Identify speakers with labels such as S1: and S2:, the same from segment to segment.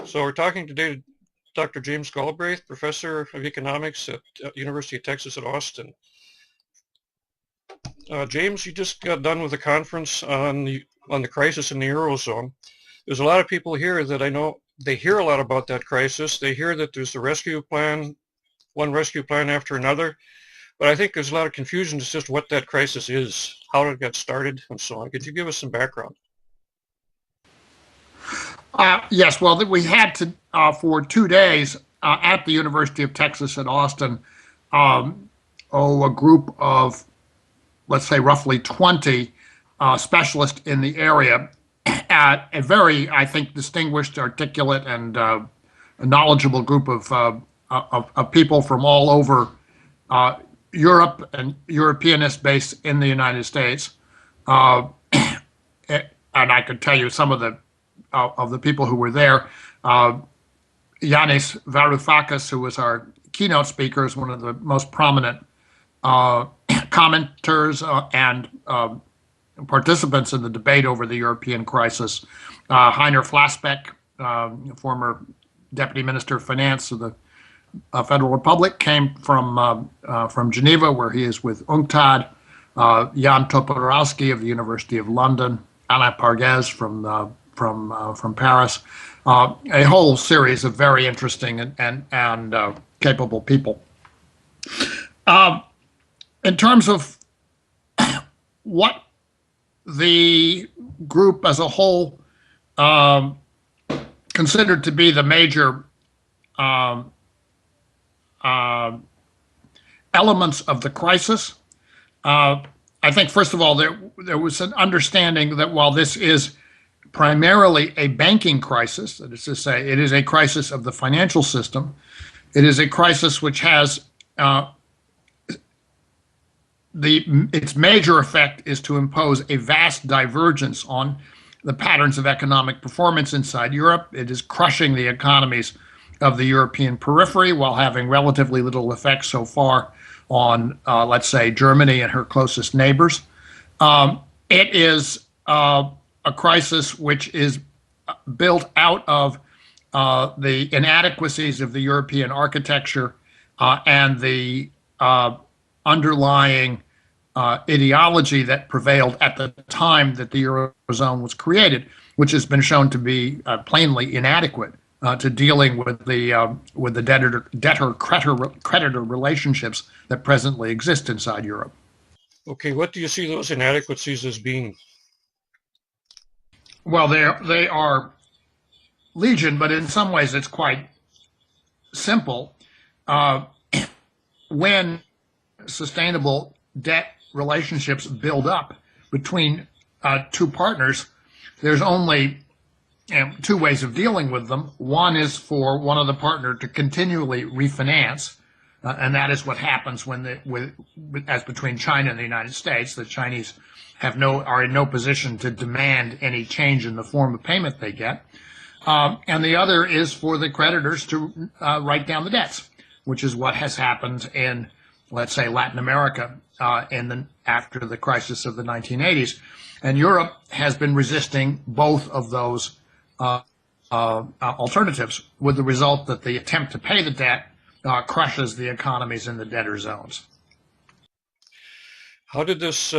S1: So we're talking today to Dr. James Galbraith, Professor of Economics at University of Texas at Austin. James, you just got done with a conference on the crisis in the Eurozone. There's a lot of people here that I know, they hear a lot about that crisis. They hear that there's a rescue plan, one rescue plan after another. But I think there's a lot of confusion as just what that crisis is, how it got started, and so on. Could you give us some background?
S2: Yes, well, we had to, for 2 days at the University of Texas at Austin, a group of, let's say, roughly 20 specialists in the area at a very, I think, distinguished, articulate, and knowledgeable group of people from all over Europe and Europeanist base in the United States. And I could tell you some of the people who were there. Yanis Varoufakis, who was our keynote speaker, is one of the most prominent commenters and participants in the debate over the European crisis. Heiner Flassbeck, former Deputy Minister of Finance of the Federal Republic, came from Geneva, where he is with UNCTAD. Jan Toporowski of the University of London. Anna Parges from Paris. A whole series of very interesting and capable people. In terms of what the group as a whole considered to be the major elements of the crisis, I think, first of all, there was an understanding that while this is primarily a banking crisis, that is to say, it is a crisis of the financial system, it is a crisis which has its major effect is to impose a vast divergence on the patterns of economic performance inside Europe. It is crushing the economies of the European periphery while having relatively little effect so far on, let's say, Germany and her closest neighbors. It is a crisis which is built out of the inadequacies of the European architecture and the underlying ideology that prevailed at the time that the Eurozone was created, which has been shown to be plainly inadequate to dealing with the debtor-creditor relationships that presently exist inside Europe.
S1: Okay, what do you see those inadequacies as being?
S2: Well, they are legion, but in some ways it's quite simple. When sustainable debt relationships build up between two partners, there's only two ways of dealing with them. One is for one of the partner to continually refinance, and that is what happens as between China and the United States. The Chinese are in no position to demand any change in the form of payment they get. And the other is for the creditors to write down the debts, which is what has happened in, let's say, Latin America after the crisis of the 1980s. And Europe has been resisting both of those alternatives, with the result that the attempt to pay the debt crushes the economies in the debtor zones.
S1: How did this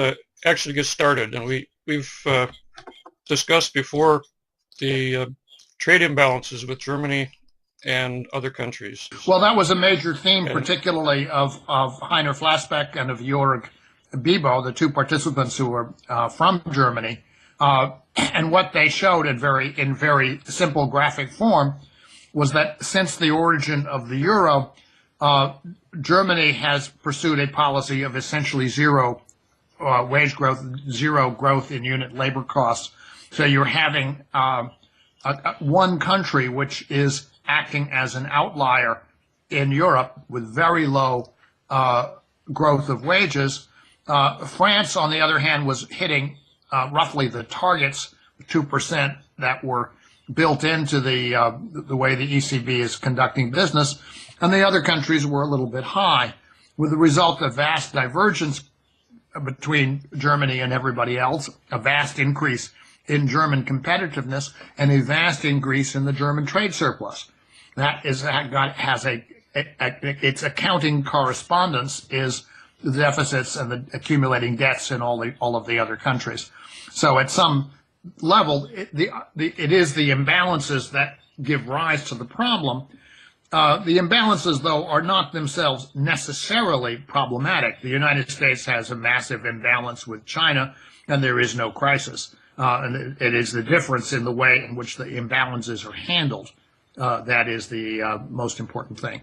S1: actually get started? And we've discussed before the trade imbalances with Germany and other countries.
S2: Well, that was a major theme, particularly of Heiner Flassbeck and of Jörg Bibo, the two participants who were from Germany. And what they showed in very simple graphic form was that since the origin of the euro, Germany has pursued a policy of essentially zero wage growth, zero growth in unit labor costs. So you're having one country which is acting as an outlier in Europe with very low growth of wages. France, on the other hand, was hitting roughly the targets, 2%, that were built into the way the ECB is conducting business, and the other countries were a little bit high, with the result of vast divergence between Germany and everybody else, a vast increase in German competitiveness and a vast increase in the German trade surplus. Its accounting correspondence is the deficits and the accumulating debts in all of the other countries. So at some level, it is the imbalances that give rise to the problem. The imbalances, though, are not themselves necessarily problematic. The United States has a massive imbalance with China, and there is no crisis. And it is the difference in the way in which the imbalances are handled that is the most important thing.